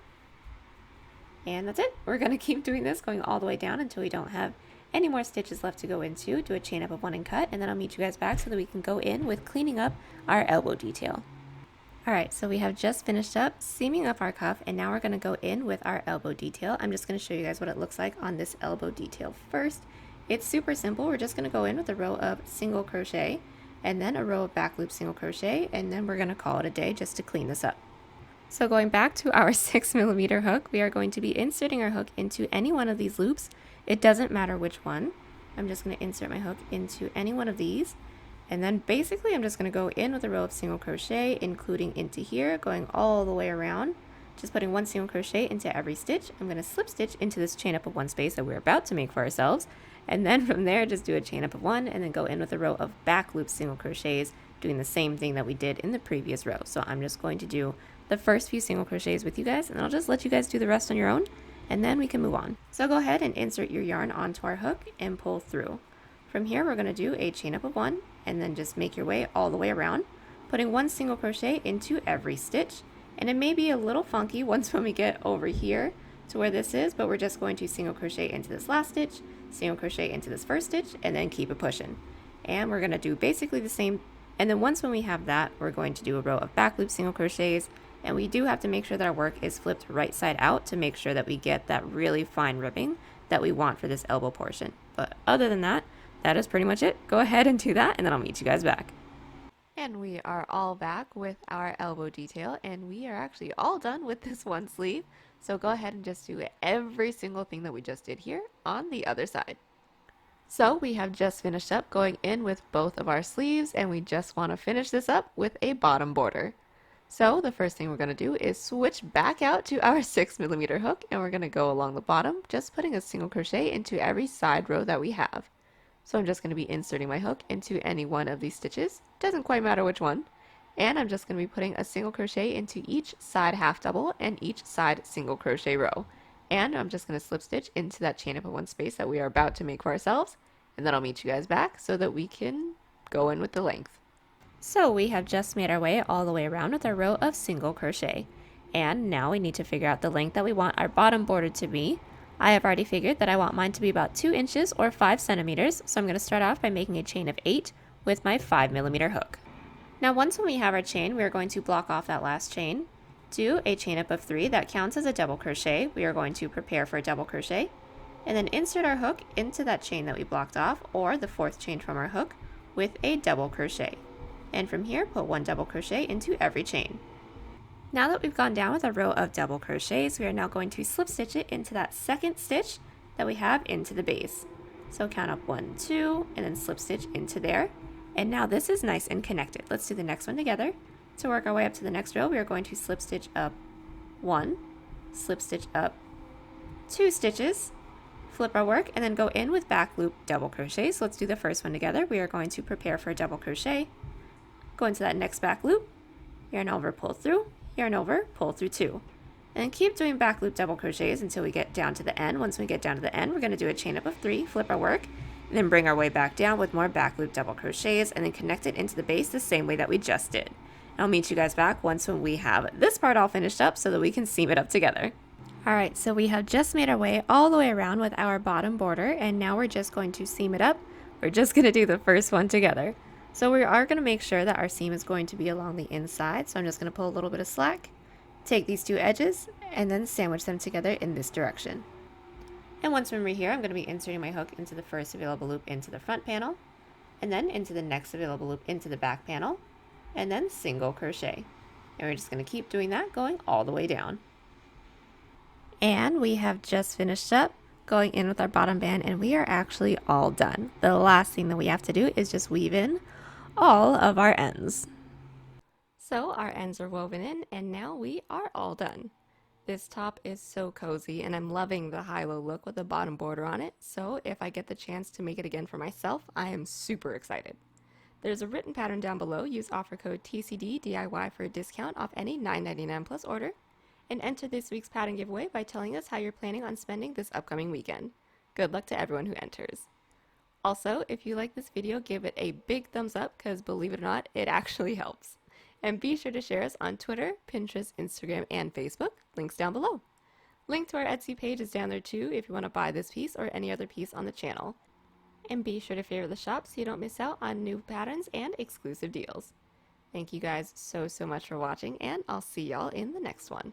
And that's it. We're going to keep doing this, going all the way down until we don't have any more stitches left to go into. Do a chain up of 1 and cut, and then I'll meet you guys back so that we can go in with cleaning up our elbow detail. Alright, so we have just finished up seaming up our cuff, and now we're going to go in with our elbow detail. I'm just going to show you guys what it looks like on this elbow detail first. It's super simple. We're just going to go in with a row of single crochet, and then a row of back loop single crochet, and then we're going to call it a day just to clean this up. So going back to our 6mm hook, we are going to be inserting our hook into any one of these loops. It doesn't matter which one. I'm just going to insert my hook into any one of these. And then basically I'm just going to go in with a row of single crochet, including into here, going all the way around. Just putting 1 single crochet into every stitch. I'm going to slip stitch into this chain up of 1 space that we're about to make for ourselves. And then from there, just do a chain up of 1 and then go in with a row of back loop single crochets, doing the same thing that we did in the previous row. So I'm just going to do the first few single crochets with you guys, and I'll just let you guys do the rest on your own, and then we can move on. So go ahead and insert your yarn onto our hook and pull through. From here, we're going to do a chain up of 1, and then just make your way all the way around, putting 1 single crochet into every stitch. And it may be a little funky once when we get over here to where this is, but we're just going to single crochet into this last stitch, single crochet into this first stitch, and then keep it pushing. And we're going to do basically the same, and then once when we have that, we're going to do a row of back loop single crochets. And we do have to make sure that our work is flipped right side out to make sure that we get that really fine ribbing that we want for this elbow portion. But other than that, that is pretty much it. Go ahead and do that, and then I'll meet you guys back. And we are all back with our elbow detail, and we are actually all done with this one sleeve. So go ahead and just do every single thing that we just did here on the other side. So we have just finished up going in with both of our sleeves, and we just want to finish this up with a bottom border. So the first thing we're going to do is switch back out to our 6mm hook, and we're going to go along the bottom, just putting a single crochet into every side row that we have. So I'm just going to be inserting my hook into any one of these stitches, doesn't quite matter which one, and I'm just going to be putting a single crochet into each side half double and each side single crochet row. And I'm just going to slip stitch into that chain up of 1 space that we are about to make for ourselves, and then I'll meet you guys back so that we can go in with the length. So we have just made our way all the way around with our row of single crochet. And now we need to figure out the length that we want our bottom border to be. I have already figured that I want mine to be about 2 inches or 5 centimeters, so I'm going to start off by making a chain of 8 with my 5mm hook. Now once when we have our chain, we are going to block off that last chain, do a chain up of 3 that counts as a double crochet. We are going to prepare for a double crochet, and then insert our hook into that chain that we blocked off, or the 4th chain from our hook, with a double crochet. And from here, put 1 double crochet into every chain. Now that we've gone down with a row of double crochets, we are now going to slip stitch it into that 2nd stitch that we have into the base. So count up 1, 2, and then slip stitch into there. And now this is nice and connected. Let's do the next one together. To work our way up to the next row, we are going to slip stitch up 1, slip stitch up 2 stitches, flip our work, and then go in with back loop double crochet. So let's do the first one together. We are going to prepare for a double crochet, go into that next back loop, yarn over, pull through, yarn over, pull through 2. And keep doing back loop double crochets until we get down to the end. Once we get down to the end, we're going to do a chain up of 3, flip our work, and then bring our way back down with more back loop double crochets, and then connect it into the base the same way that we just did. I'll meet you guys back once when we have this part all finished up so that we can seam it up together. Alright, so we have just made our way all the way around with our bottom border, and now we're just going to seam it up. We're just going to do the first one together. So we are going to make sure that our seam is going to be along the inside, so I'm just going to pull a little bit of slack, take these 2 edges, and then sandwich them together in this direction. And once we're here, I'm going to be inserting my hook into the first available loop into the front panel, and then into the next available loop into the back panel, and then single crochet. And we're just going to keep doing that, going all the way down. And we have just finished up going in with our bottom band, and we are actually all done. The last thing that we have to do is just weave in all of our ends. So our ends are woven in, and now we are all done. This top is so cozy, and I'm loving the high-low look with the bottom border on it, so if I get the chance to make it again for myself, I am super excited. There's a written pattern down below. Use offer code TCDDIY for a discount off any $9.99 plus order, and enter this week's pattern giveaway by telling us how you're planning on spending this upcoming weekend. Good luck to everyone who enters. Also, if you like this video, give it a big thumbs up, because believe it or not, it actually helps. And be sure to share us on Twitter, Pinterest, Instagram, and Facebook. Links down below. Link to our Etsy page is down there too if you want to buy this piece or any other piece on the channel. And be sure to favorite the shop so you don't miss out on new patterns and exclusive deals. Thank you guys so much for watching, and I'll see y'all in the next one.